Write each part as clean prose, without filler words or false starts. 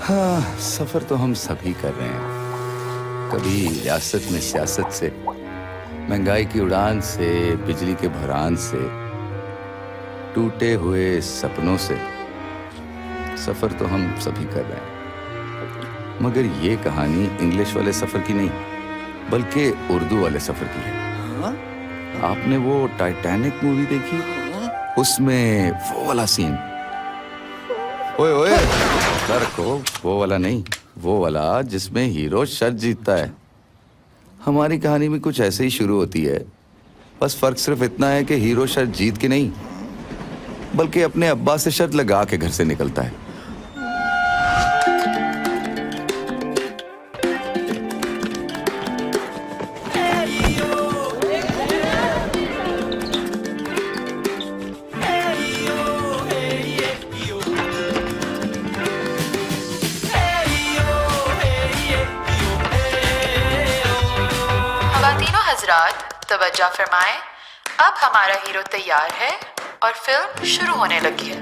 हाँ, सफर तो हम सभी कर रहे हैं। कभी रियासत में सियासत से, महंगाई की उड़ान से, बिजली के बहरान से, टूटे हुए सपनों से। सफर तो हम सभी कर रहे हैं, मगर ये कहानी इंग्लिश वाले सफर की नहीं, बल्कि उर्दू वाले सफर की है। आपने वो टाइटैनिक मूवी देखी? उसमें वो वाला सीन, ओए ओए सर को, वो वाला नहीं, वो वाला जिसमें हीरो शर्त जीतता है। हमारी कहानी भी कुछ ऐसे ही शुरू होती है, बस फर्क सिर्फ इतना है कि हीरो शर्त जीत के नहीं, बल्कि अपने अब्बा से शर्त लगा के घर से निकलता है। तवज्जो फरमाएं, अब हमारा हीरो तैयार है और फिल्म शुरू होने लगी है।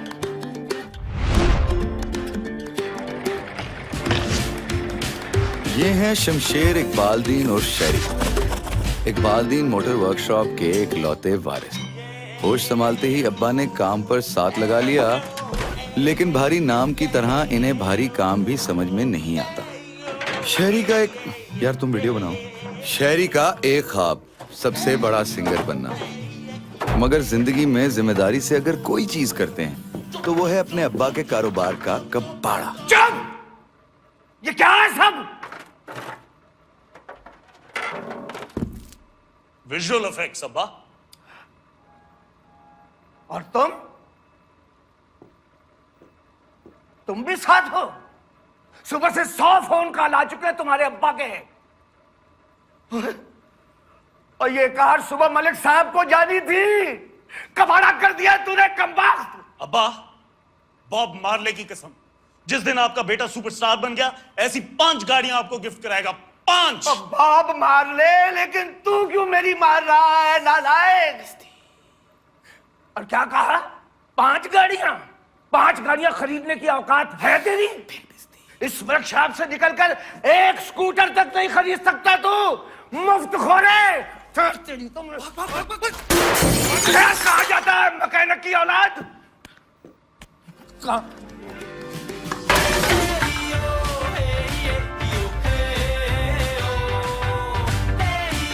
ये हैं शमशेर इकबालदीन और शहरी। इकबालदीन मोटर वर्कशॉप के इकलौते वारिस। होश संभालते ही अब्बा ने काम पर साथ लगा लिया, लेकिन भारी नाम की तरह इन्हें भारी काम भी समझ में नहीं आता। शहरी का एक, यार तुम वीडियो बनाओ। शहरी का एक ख्वाब सबसे बड़ा सिंगर बनना, मगर जिंदगी में जिम्मेदारी से अगर कोई चीज करते हैं तो वो है अपने अब्बा के कारोबार का कबाड़ा। चुप! ये क्या है सब? विजुअल इफेक्ट्स अब्बा। और तुम भी साथ हो? सुबह से 100 फोन कॉल आ चुके हैं तुम्हारे अब्बा के। और ये कार सुबह मलिक साहब को जानी थी, कबाड़ा कर दिया तूने कमबख्त। अब्बा, बॉब मार्ले की कसम, जिस दिन आपका बेटा सुपरस्टार बन गया, ऐसी 5 गाड़ियां आपको गिफ्ट कराएगा। 5। बॉब मार ले, लेकिन तू क्यों मेरी मार रहा है नालायक? और क्या कहा? 5 गाड़ियां? 5 गाड़ियां खरीदने की औकात है तेरी? इस वर्कशॉप से निकलकर एक स्कूटर तक नहीं खरीद सकता तू, मुफ्त खोरे। तेरी तो क्या कहा जाता है मैकेनिक की औलाद?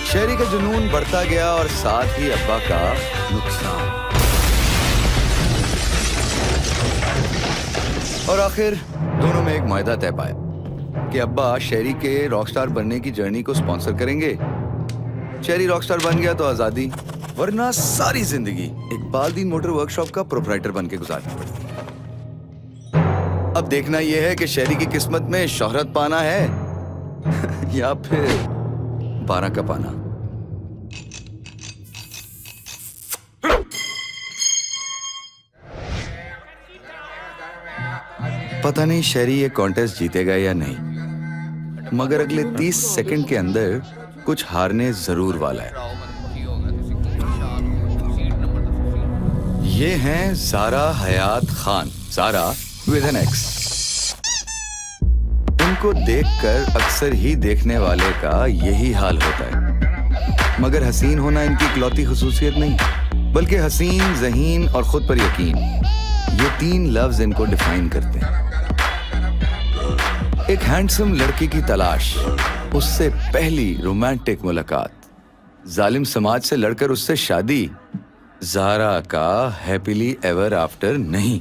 शहरी का जुनून बढ़ता गया और साथ ही अब्बा का नुकसान। और आखिर दोनों में एक मुआहदा तय पाया कि अब्बा शहरी के रॉकस्टार बनने की जर्नी को स्पॉन्सर करेंगे। शहरी रॉकस्टार बन गया तो आजादी, वरना सारी जिंदगी इकबालदीन मोटर वर्कशॉप का प्रोप्राइटर बन के गुजारनी पड़ती। अब देखना यह है कि शहरी की किस्मत में शोहरत पाना है या फिर 12 का पाना। पता नहीं शहरी ये कॉन्टेस्ट जीतेगा या नहीं, मगर अगले 30 सेकंड के अंदर कुछ हारने जरूर वाला है। ये हैं Zara Hayat Khan, Zara with an ex. इनको देखकर अक्सर ही देखने वाले का यही हाल होता है, मगर हसीन होना इनकी इकलौती खुसूसियत नहीं, बल्कि हसीन, ज़हीन और खुद पर यकीन, ये 3 लफ्ज इनको डिफाइन करते हैं। एक हैंडसम लड़की की तलाश, उससे पहली रोमांटिक मुलाकात, जालिम समाज से लड़कर उससे शादी, ज़ारा का हैप्पीली एवर आफ्टर नहीं।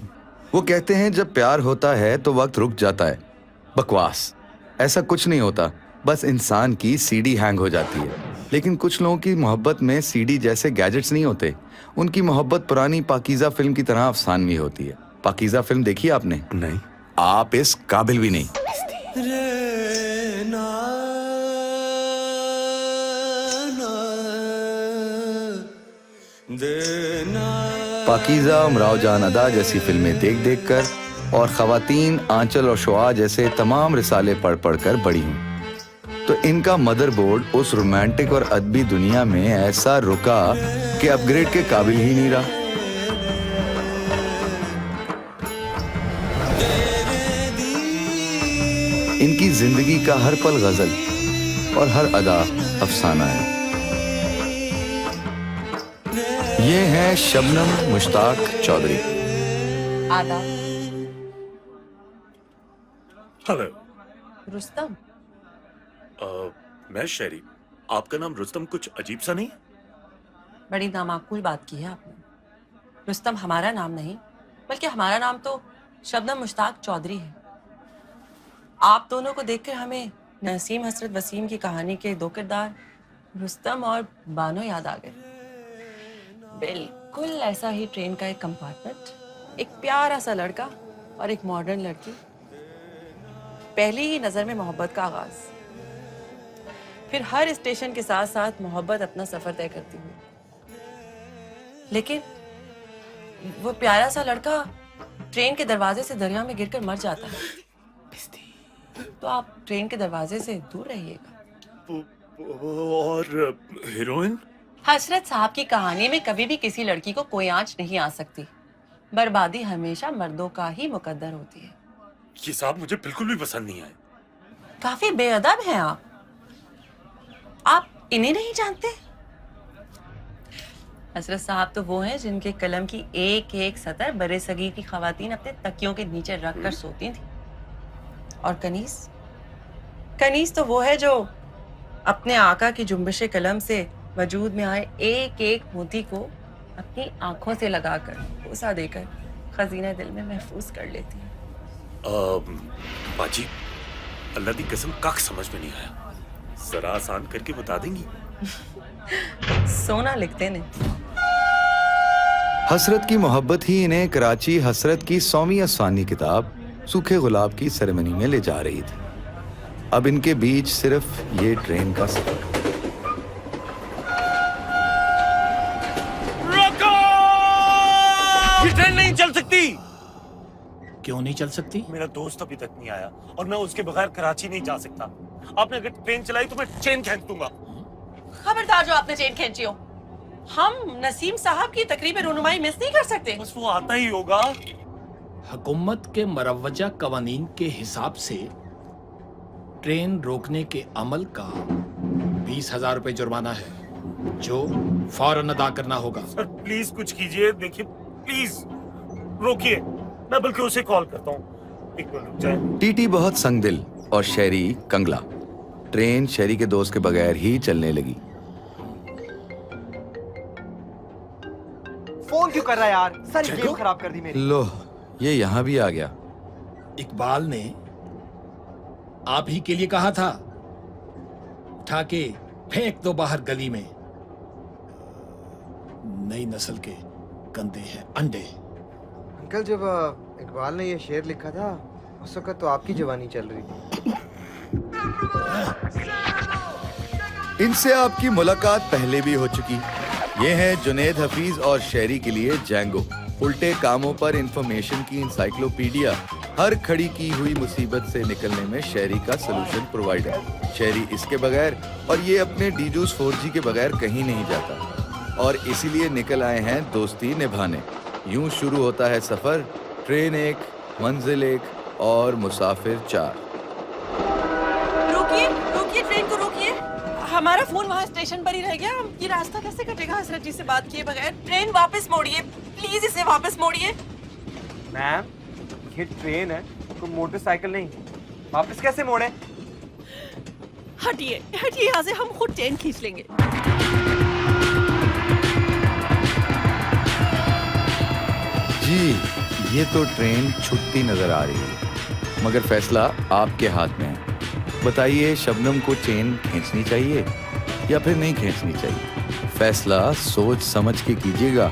वो कहते हैं जब प्यार होता है तो वक्त रुक जाता है। बकवास, ऐसा कुछ नहीं होता, बस इंसान की सीडी हैंग हो जाती है। लेकिन कुछ लोगों की मोहब्बत में सीडी जैसे गैजेट्स नहीं होते, उनकी मोहब्बत पुरानी पाकीज़ा फिल्म की तरह अफसानवी होती है। पाकीज़ा फिल्म देखी आपने? नहीं। आप इस काबिल भी नहीं। पाकीज़ा, उमराव जान अदा जैसी फिल्में देख देख कर और ख़वातीन, आंचल और शुआ जैसे तमाम रिसाले पढ़ पढ़ कर बड़ी हूँ, तो इनका मदरबोर्ड उस रोमांटिक और अदबी दुनिया में ऐसा रुका कि अपग्रेड के काबिल ही नहीं रहा। इनकी जिंदगी का हर पल गजल और हर अदा अफसाना है। ये हैं शबनम मुश्ताक चौधरी। आदाब। हेलो। रुस्तम। मैं शेरी। आपका नाम रुस्तम कुछ अजीब सा नहीं? बड़ी नामाकूल बात की है आपने। रुस्तम हमारा नाम नहीं, बल्कि हमारा नाम तो शबनम मुश्ताक चौधरी है। आप दोनों को देखकर हमें नसीम हसरत वसीम की कहानी के दो किरदार रुस्तम और बानो याद आ गए। बिल्कुल ऐसा ही ट्रेन का एक कंपार्टमेंट, एक प्यारा सा लड़का और एक मॉडर्न लड़की, पहली ही नजर में मोहब्बत का आगाज, फिर हर स्टेशन के साथ साथ मोहब्बत अपना सफर तय करती हुई। लेकिन वो प्यारा सा लड़का ट्रेन के दरवाजे से दरिया में गिरकर मर जाता है। तो आप ट्रेन के दरवाजे से दूर रहिएगा। और हीरोइन? हसरत साहब की कहानी में कभी भी किसी लड़की को कोई आंच नहीं आ सकती। बर्बादी हमेशा मर्दों का ही मुकद्दर होती है। ये साहब मुझे बिल्कुल भी पसंद नहीं आए। काफी बेअदब हैं आप इन्हें नहीं जानते? हसरत साहब तो वो हैं जिनके कलम की एक एक सतर बरे सगीर की खवातीन अपने तकियों के नीचे रख कर सोती थी। और कनीस तो वो है जो अपने आका की जुम्बिश कलम से वजूद में आए एक एक मोती को अपनी आंखों से लगाकर बोसा देकर खजीना दिल में महफूज कर लेती है। बाजी, अल्लाह की कसम कख समझ में नहीं आया, जरा आसान करके बता देंगी? सोना लिखते ने। हसरत की मोहब्बत ही इन्हें कराची हसरत की 100वीं अफसानी किताब सूखे गुलाब की सेरेमनी में ले जा रही थी। अब इनके बीच सिर्फ ये ट्रेन का सफर। रोको! ये ट्रेन नहीं चल सकती। क्यों नहीं चल सकती? मेरा दोस्त अभी तक नहीं आया और मैं उसके बगैर कराची नहीं जा सकता। आपने अगर ट्रेन चलाई तो मैं चेन खींच दूंगा। खबरदार जो आपने चेन खींची हो। हम नसीम साहब की तकरीब रुनुमाई मिस नहीं कर सकते। बस वो आता ही होगा। हुकूमत के मरवजा कवानीन के हिसाब से ट्रेन रोकने के अमल का 20,000 रुपए जुर्माना है, जो फौरन अदा करना होगा। सर प्लीज कुछ कीजिए। देखिए प्लीज रोकिए, मैं बल्कि उसे कॉल करता हूँ। एक मिनट रुक जाए। टीटी बहुत संगदिल और शेरी कंगला। ट्रेन शेरी के दोस्त के बगैर ही चलने लगी। फोन क्यों कर रहा है यार? सारी गेम खराब कर दी मेरी। लो, ये यहाँ भी आ गया। इकबाल ने आप ही के लिए कहा था, उठा के फेंक दो बाहर गली में। नई नस्ल के गंदे हैं अंडे। अंकल, जब इकबाल ने ये शेर लिखा था उस वक्त तो आपकी जवानी चल रही थी। इनसे आपकी मुलाकात पहले भी हो चुकी। ये हैं जुनेद हफीज और शेरी के लिए जैंगो, उल्टे कामों पर इंफॉर्मेशन की इंसाइक्लोपीडिया, हर खड़ी की हुई मुसीबत से निकलने में शेरी का सलूशन प्रोवाइडर। शेरी इसके बगैर और ये अपने डीजूस 4G के बगैर कहीं नहीं जाता और इसीलिए निकल आए हैं दोस्ती निभाने। यूं शुरू होता है सफर। ट्रेन एक, मंजिल एक और मुसाफिर 4। रोकिए ट्रेन को रोकिए। हमारा फोन वहाँ स्टेशन पर ही रह गया। ये रास्ता कैसे कटेगा हसरत जी से बात किए बगैर? ट्रेन वापस मोड़िए प्लीज, इसे वापस मोड़िए। मैम, ये ट्रेन है, कोई मोटरसाइकिल नहीं। वापस कैसे मोड़े? हटिए यहाँ से, हम खुद ट्रेन खींच लेंगे। जी, ये तो ट्रेन छुटती नजर आ रही है, मगर फैसला आपके हाथ में है। बताइए, शबनम को चेन खींचनी चाहिए या फिर नहीं खींचनी चाहिए? फैसला सोच समझ के कीजिएगा।